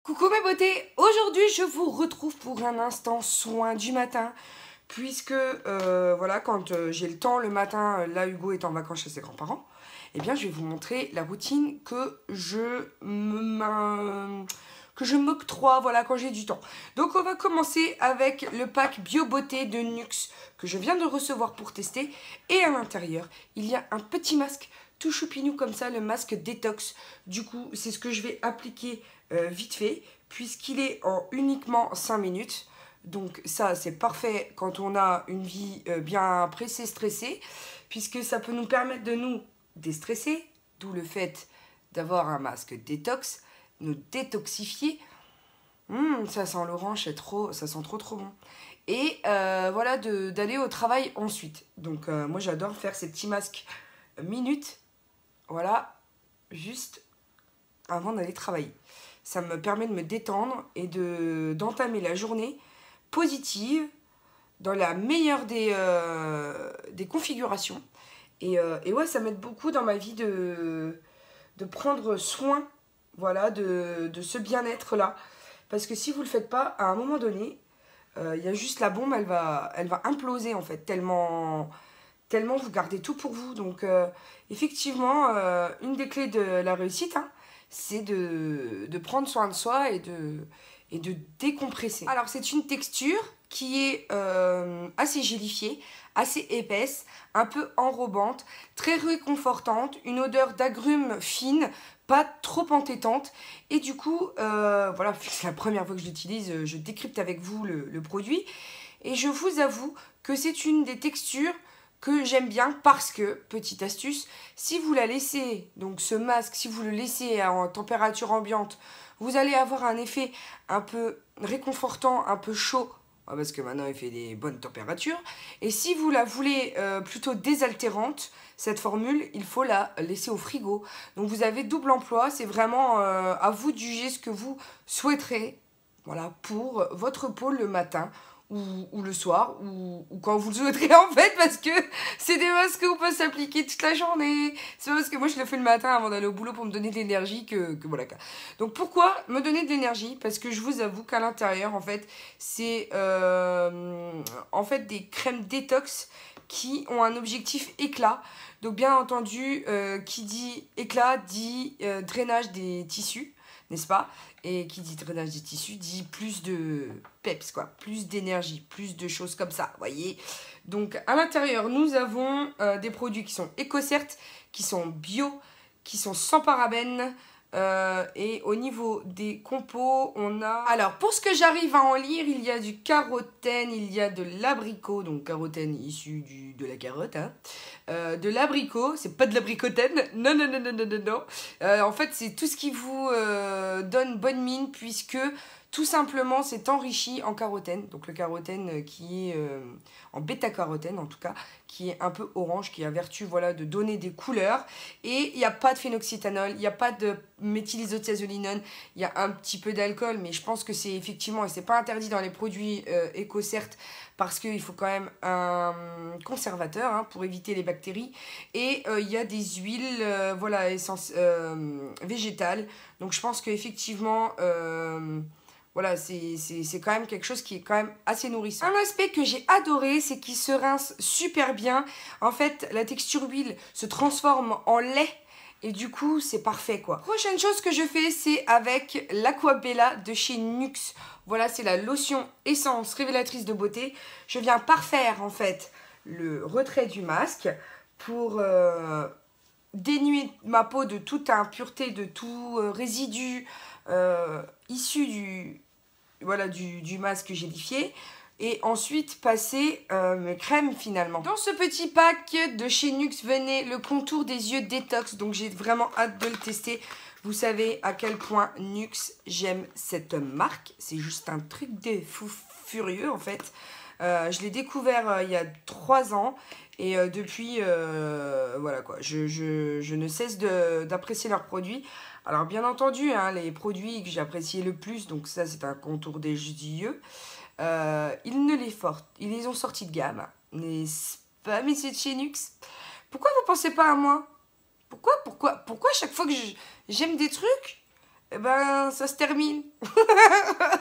Coucou mes beautés, aujourd'hui je vous retrouve pour un instant soin du matin puisque voilà, quand j'ai le temps le matin, là Hugo est en vacances chez ses grands-parents, eh bien je vais vous montrer la routine que je m'octroie, voilà, quand j'ai du temps. Donc on va commencer avec le pack Bio Beauté de Nuxe que je viens de recevoir pour tester, et à l'intérieur il y a un petit masque tout choupinou comme ça, le masque détox. Du coup c'est ce que je vais appliquer vite fait, puisqu'il est en uniquement 5 minutes. Donc ça c'est parfait quand on a une vie bien pressée, stressée, puisque ça peut nous permettre de nous déstresser, d'où le fait d'avoir un masque détox, nous détoxifier. Ça sent l'orange, ça sent trop bon. Et voilà, d'aller au travail ensuite. Donc moi j'adore faire ces petits masques minutes, voilà, juste avant d'aller travailler. Ça me permet de me détendre et d'entamer la journée positive, dans la meilleure des configurations. Et ouais, ça m'aide beaucoup dans ma vie de prendre soin, voilà, de ce bien-être-là. Parce que si vous ne le faites pas, à un moment donné, il y a juste la bombe, elle va imploser en fait, tellement vous gardez tout pour vous. Donc effectivement, une des clés de la réussite, hein, c'est de prendre soin de soi et de décompresser. Alors c'est une texture qui est assez gélifiée, assez épaisse, un peu enrobante, très réconfortante, une odeur d'agrumes fine, pas trop entêtante. Et du coup, voilà, c'est la première fois que je l'utilise, je décrypte avec vous le produit. Et je vous avoue que c'est une des textures que j'aime bien parce que, petite astuce, si vous la laissez, donc ce masque, si vous le laissez en température ambiante, vous allez avoir un effet un peu réconfortant, un peu chaud, parce que maintenant il fait des bonnes températures. Et si vous la voulez plutôt désaltérante, cette formule, il faut la laisser au frigo. Donc vous avez double emploi, c'est vraiment à vous de juger ce que vous souhaiterez, voilà, pour votre peau le matin ou le soir, ou quand vous le souhaiterez en fait, parce que c'est des masques qu'on peut s'appliquer toute la journée. C'est pas parce que moi je le fais le matin avant d'aller au boulot pour me donner de l'énergie que voilà. Donc pourquoi me donner de l'énergie? Parce que je vous avoue qu'à l'intérieur en fait c'est en fait des crèmes détox qui ont un objectif éclat. Donc bien entendu, qui dit éclat dit drainage des tissus, n'est-ce pas? Et qui dit drainage des tissus dit plus de peps, quoi, plus d'énergie, plus de choses comme ça, voyez. Donc à l'intérieur, nous avons des produits qui sont EcoCert, qui sont bio, qui sont sans parabènes. Et au niveau des compos, on a... Alors, pour ce que j'arrive à en lire, il y a du carotène, il y a de l'abricot, donc carotène issu de la carotte, hein. De l'abricot, c'est pas de l'abricotène, non, non, non, non, non, non, non. En fait, c'est tout ce qui vous donne bonne mine, puisque tout simplement, c'est enrichi en carotène. Donc le carotène qui est en bêta-carotène, en tout cas, qui est un peu orange, qui a vertu, voilà, de donner des couleurs. Et il n'y a pas de phénoxyéthanol, il n'y a pas de méthylisothiazolinone, il y a un petit peu d'alcool, mais je pense que c'est effectivement, et c'est pas interdit dans les produits EcoCert, parce qu'il faut quand même un conservateur, hein, pour éviter les bactéries. Et il y a des huiles, voilà, végétales. Donc je pense qu'effectivement... voilà, c'est quand même quelque chose qui est quand même assez nourrissant. Un aspect que j'ai adoré, c'est qu'il se rince super bien. En fait, la texture huile se transforme en lait. Et du coup, c'est parfait, quoi. Prochaine chose que je fais, c'est avec l'Aquabella de chez Nuxe. Voilà, c'est la lotion essence révélatrice de beauté. Je viens parfaire, en fait, le retrait du masque pour... dénuer ma peau de toute impureté, de tout résidu issu du masque gélifié, et ensuite passer mes crèmes finalement. Dans ce petit pack de chez Nuxe venait le contour des yeux détox, donc j'ai vraiment hâte de le tester. Vous savez à quel point Nuxe, j'aime cette marque, c'est juste un truc de fou furieux en fait. Je l'ai découvert il y a 3 ans. Et depuis, voilà quoi, je ne cesse d'apprécier leurs produits. Alors bien entendu, hein, les produits que j'ai appréciés le plus, donc ça c'est un contour des yeux, ils les ont sortis de gamme, n'est-ce pas, messieurs de chez Nuxe? Pourquoi vous pensez pas à moi? Pourquoi chaque fois que j'aime des trucs, eh ben, ça se termine.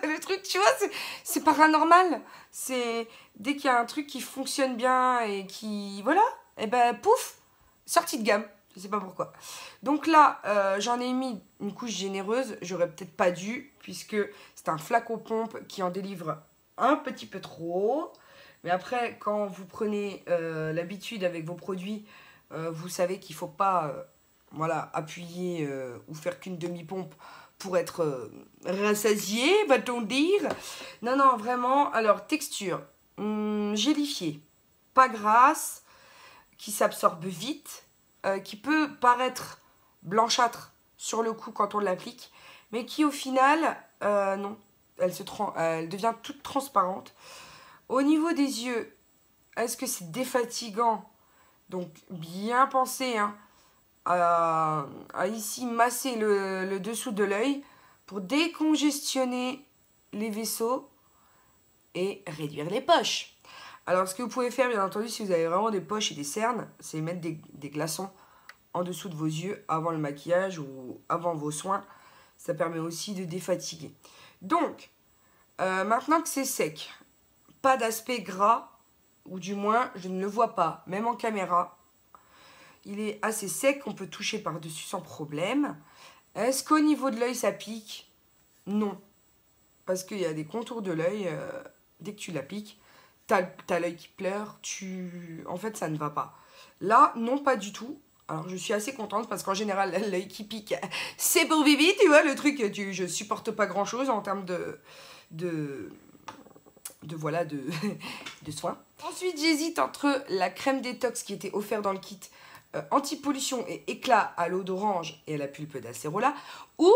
Le truc, tu vois, c'est paranormal. C'est dès qu'il y a un truc qui fonctionne bien et qui... Voilà, eh ben, pouf, sortie de gamme. Je sais pas pourquoi. Donc là, j'en ai mis une couche généreuse. J'aurais peut-être pas dû, puisque c'est un flacon pompe qui en délivre un petit peu trop. Mais après, quand vous prenez l'habitude avec vos produits, vous savez qu'il faut pas voilà, appuyer ou faire qu'une demi-pompe pour être rassasié, va-t-on dire. Non, non, vraiment. Alors, texture, gélifiée, pas grasse, qui s'absorbe vite, qui peut paraître blanchâtre sur le coup quand on l'applique, mais qui au final, non, elle devient toute transparente. Au niveau des yeux, est-ce que c'est défatigant? Donc, bien penser hein, à ici masser le dessous de l'œil pour décongestionner les vaisseaux et réduire les poches. Alors, ce que vous pouvez faire, bien entendu, si vous avez vraiment des poches et des cernes, c'est mettre des glaçons en dessous de vos yeux avant le maquillage ou avant vos soins. Ça permet aussi de défatiguer. Donc, maintenant que c'est sec, pas d'aspect gras, ou du moins, je ne le vois pas, même en caméra. Il est assez sec, on peut toucher par-dessus sans problème. Est-ce qu'au niveau de l'œil, ça pique? Non. Parce qu'il y a des contours de l'œil, dès que tu l'appliques, t'as l'œil qui pleure, en fait, ça ne va pas. Là, non, pas du tout. Alors, je suis assez contente parce qu'en général, l'œil qui pique, c'est pour Bibi, tu vois, le truc, je supporte pas grand-chose en termes de soins. Ensuite, j'hésite entre la crème détox qui était offerte dans le kit anti-pollution et éclat à l'eau d'orange et à la pulpe d'acérola ou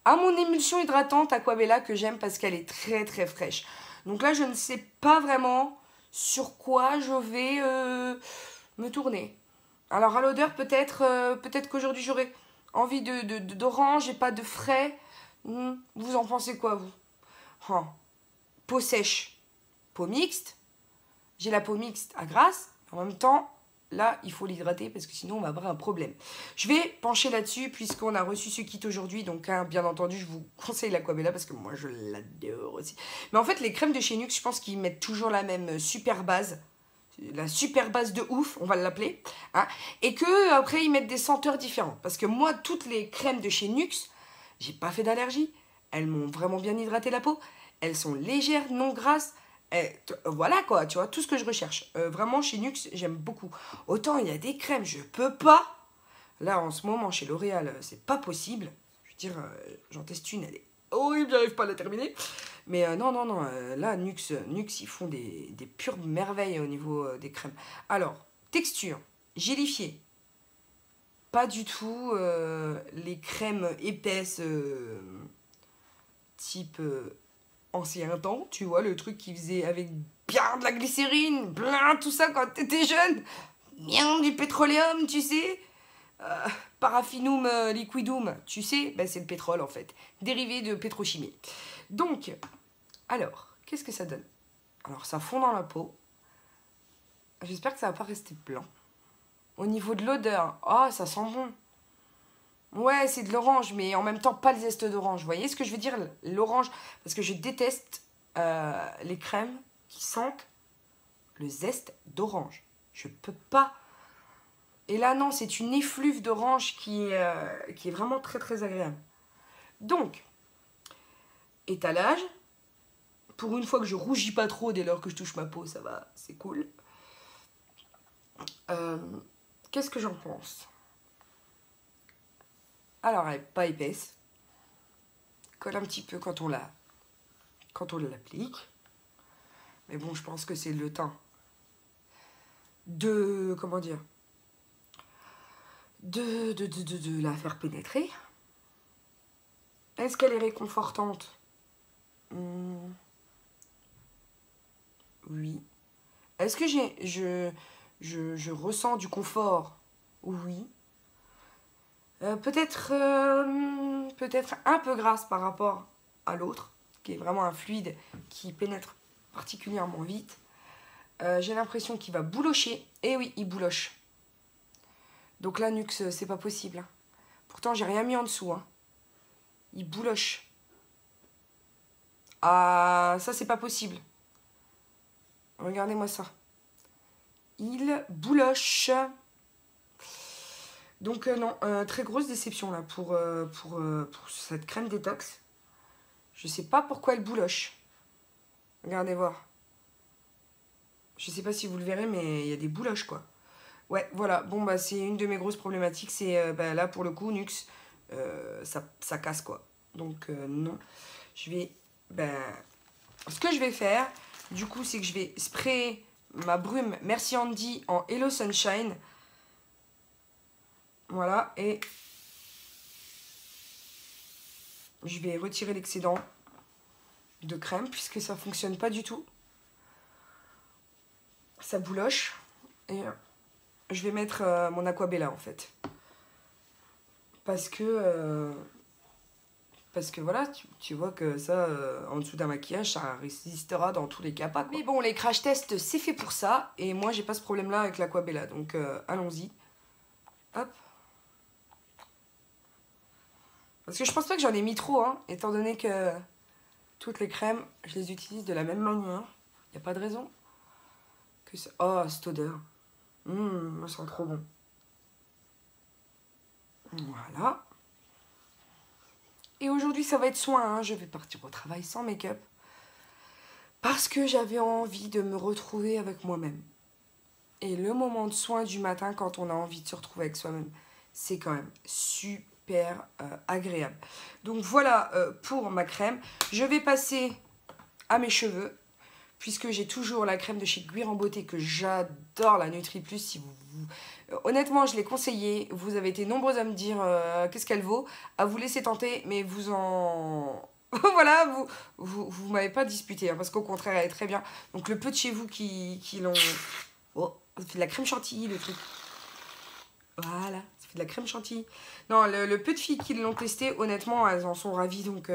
à mon émulsion hydratante Aquabella que j'aime parce qu'elle est très très fraîche. Donc là, je ne sais pas vraiment sur quoi je vais me tourner. Alors à l'odeur, peut-être qu'aujourd'hui j'aurai envie d'orange et pas de frais. Vous en pensez quoi, vous? Oh. Peau sèche, peau mixte. J'ai la peau mixte à grasse. En même temps, là, il faut l'hydrater parce que sinon, on va avoir un problème. Je vais pencher là-dessus puisqu'on a reçu ce kit aujourd'hui. Donc, hein, bien entendu, je vous conseille l'Aquabella parce que moi, je l'adore aussi. Mais en fait, les crèmes de chez Nuxe, je pense qu'ils mettent toujours la même super base. La super base de ouf, on va l'appeler. Hein, et que après ils mettent des senteurs différentes. Parce que moi, toutes les crèmes de chez Nuxe, j'ai pas fait d'allergie. Elles m'ont vraiment bien hydraté la peau. Elles sont légères, non grasses. Voilà quoi, tu vois, tout ce que je recherche. Vraiment, chez Nuxe, j'aime beaucoup. Autant il y a des crèmes, je peux pas. Là, en ce moment, chez L'Oréal, c'est pas possible. Je veux dire, j'en teste une, elle est horrible, j'arrive pas à la terminer. Mais non, non, non, là, Nuxe, ils font des pures merveilles au niveau des crèmes. Alors, texture, gélifiée. Pas du tout les crèmes épaisses type ancien temps, tu vois, le truc qui faisait avec bien de la glycérine, plein tout ça quand t'étais jeune. Bien du pétroleum, tu sais. Paraffinum liquidum, tu sais, ben, c'est le pétrole en fait, dérivé de pétrochimie. Donc, alors, qu'est-ce que ça donne? Alors, ça fond dans la peau. J'espère que ça va pas rester blanc. Au niveau de l'odeur, oh, ça sent bon. Ouais, c'est de l'orange, mais en même temps, pas le zeste d'orange. Vous voyez ce que je veux dire? L'orange, parce que je déteste les crèmes qui sentent le zeste d'orange. Je peux pas. Et là, non, c'est une effluve d'orange qui est vraiment très, très agréable. Donc, étalage. Pour une fois que je rougis pas trop dès lors que je touche ma peau, ça va, c'est cool. Qu'est-ce que j'en pense? Alors, elle n'est pas épaisse. Colle un petit peu quand on l'applique. Mais bon, je pense que c'est le temps de, comment dire, de la faire pénétrer. Est-ce qu'elle est réconfortante? Oui. Est-ce que je ressens du confort? Oui. Peut-être un peu grasse par rapport à l'autre, qui est vraiment un fluide qui pénètre particulièrement vite. J'ai l'impression qu'il va boulocher. Et oui, il bouloche. Donc là, Nuxe, c'est pas possible. Hein. Pourtant, j'ai rien mis en dessous. Hein. Il bouloche. Ah, ça c'est pas possible. Regardez-moi ça. Il bouloche. Donc non, très grosse déception là pour cette crème détox. Je sais pas pourquoi elle bouloche. Regardez voir. Je sais pas si vous le verrez, mais il y a des bouloches quoi. Ouais, voilà. Bon bah c'est une de mes grosses problématiques. C'est là pour le coup, Nuxe, ça casse quoi. Donc non. Je vais... ce que je vais faire, du coup, c'est que je vais sprayer ma brume Merci Andy en Hello Sunshine. Voilà, et je vais retirer l'excédent de crème puisque ça fonctionne pas du tout. Ça bouloche. Et je vais mettre mon Aquabella en fait. Parce que voilà, tu vois que ça, en dessous d'un maquillage, ça résistera dans tous les cas pas, quoi. Mais bon, les crash tests, c'est fait pour ça. Et moi, j'ai pas ce problème-là avec l'Aquabella. Donc, allons-y. Hop. Parce que je pense pas que j'en ai mis trop, hein, étant donné que toutes les crèmes, je les utilise de la même manière. Il n'y a pas de raison que ça... Oh, cette odeur. Ça sent trop bon. Voilà. Et aujourd'hui, ça va être soin, hein. Je vais partir au travail sans make-up. Parce que j'avais envie de me retrouver avec moi-même. Et le moment de soin du matin, quand on a envie de se retrouver avec soi-même, c'est quand même super agréable. Donc voilà pour ma crème. Je vais passer à mes cheveux. Puisque j'ai toujours la crème de chez Guir en Beauté que j'adore, la Nutri Plus. Si honnêtement, je l'ai conseillée. Vous avez été nombreux à me dire qu'est-ce qu'elle vaut. À vous laisser tenter, mais vous en... voilà, vous m'avez pas disputé. Hein, parce qu'au contraire, elle est très bien. Donc le peu de chez vous qui l'ont... Oh, ça fait de la crème chantilly, le truc. Voilà, ça fait de la crème chantilly. Non, le peu de filles qui l'ont testé, honnêtement, elles en sont ravies. Donc,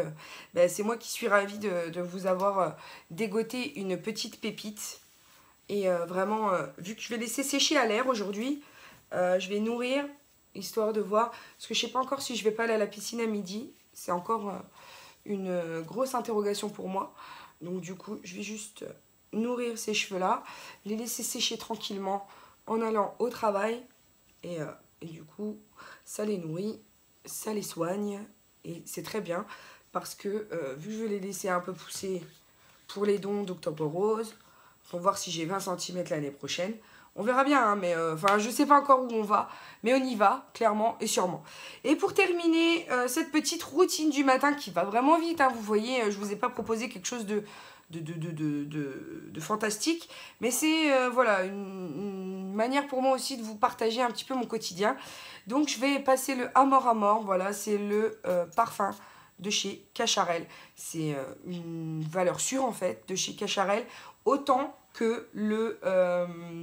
c'est moi qui suis ravie de vous avoir dégoté une petite pépite. Et vraiment, vu que je vais laisser sécher à l'air aujourd'hui, je vais nourrir, histoire de voir. Parce que je ne sais pas encore si je vais pas aller à la piscine à midi. C'est encore une grosse interrogation pour moi. Donc, du coup, je vais juste nourrir ces cheveux-là, les laisser sécher tranquillement en allant au travail. Et du coup, ça les nourrit, ça les soigne. Et c'est très bien parce que vu que je vais les laisser un peu pousser pour les dons d'Octobre Rose, pour voir si j'ai 20 cm l'année prochaine. On verra bien, hein, mais enfin, je sais pas encore où on va, mais on y va, clairement et sûrement. Et pour terminer, cette petite routine du matin qui va vraiment vite, hein, vous voyez, je vous ai pas proposé quelque chose de fantastique, mais c'est voilà une manière pour moi aussi de vous partager un petit peu mon quotidien. Donc je vais passer le Amor Amor, voilà, c'est le parfum de chez Cacharel. C'est une valeur sûre en fait de chez Cacharel, autant que le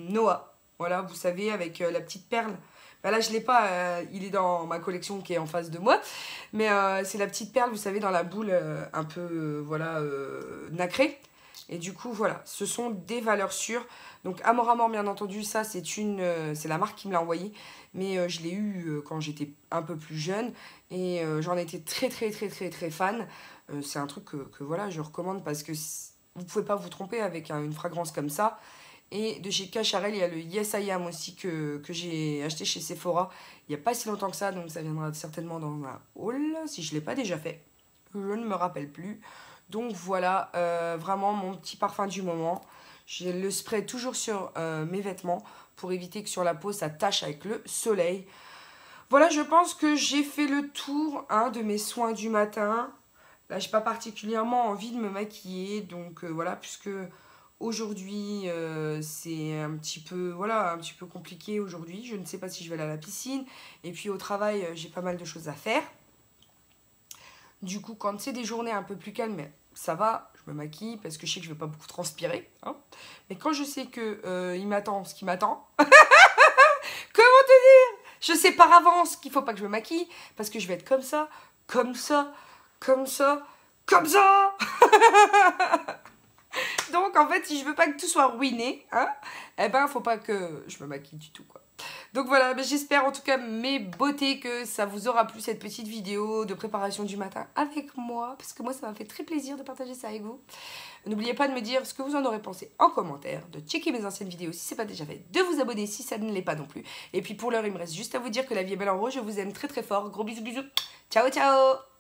Noah, voilà, vous savez, avec la petite perle. Bah là, je ne l'ai pas, il est dans ma collection qui est en face de moi. Mais c'est la petite perle, vous savez, dans la boule un peu, voilà, nacrée. Et du coup, voilà, ce sont des valeurs sûres. Donc, Amor Amor, bien entendu, ça, c'est la marque qui me l'a envoyé. Mais je l'ai eu quand j'étais un peu plus jeune. Et j'en étais très fan. C'est un truc que, voilà, je recommande parce que vous ne pouvez pas vous tromper avec une fragrance comme ça. Et de chez Cacharel, il y a le Yes I Am aussi que j'ai acheté chez Sephora il n'y a pas si longtemps que ça. Donc ça viendra certainement dans ma haul, si je ne l'ai pas déjà fait. Je ne me rappelle plus. Donc voilà, vraiment mon petit parfum du moment. Je le spray toujours sur mes vêtements pour éviter que sur la peau ça tache avec le soleil. Voilà, je pense que j'ai fait le tour de mes soins du matin. Là, j'ai pas particulièrement envie de me maquiller. Donc voilà, puisque... Aujourd'hui, c'est un petit peu, voilà, un petit peu compliqué aujourd'hui. Je ne sais pas si je vais aller à la piscine. Et puis au travail, j'ai pas mal de choses à faire. Du coup, quand c'est des journées un peu plus calmes, ça va, je me maquille parce que je sais que je ne vais pas beaucoup transpirer. Hein. Mais quand je sais qu'il m'attend ce qui m'attend, comment te dire? Je sais par avance qu'il ne faut pas que je me maquille parce que je vais être comme ça, comme ça, comme ça, comme ça. Donc, en fait, si je veux pas que tout soit ruiné, hein, eh ben, faut pas que je me maquille du tout, quoi. Donc voilà, j'espère en tout cas mes beautés que ça vous aura plu cette petite vidéo de préparation du matin avec moi, parce que moi ça m'a fait très plaisir de partager ça avec vous. N'oubliez pas de me dire ce que vous en aurez pensé en commentaire, de checker mes anciennes vidéos si ce n'est pas déjà fait, de vous abonner si ça ne l'est pas non plus. Et puis pour l'heure, il me reste juste à vous dire que la vie est belle en rose, je vous aime très très fort, gros bisous bisous, ciao ciao.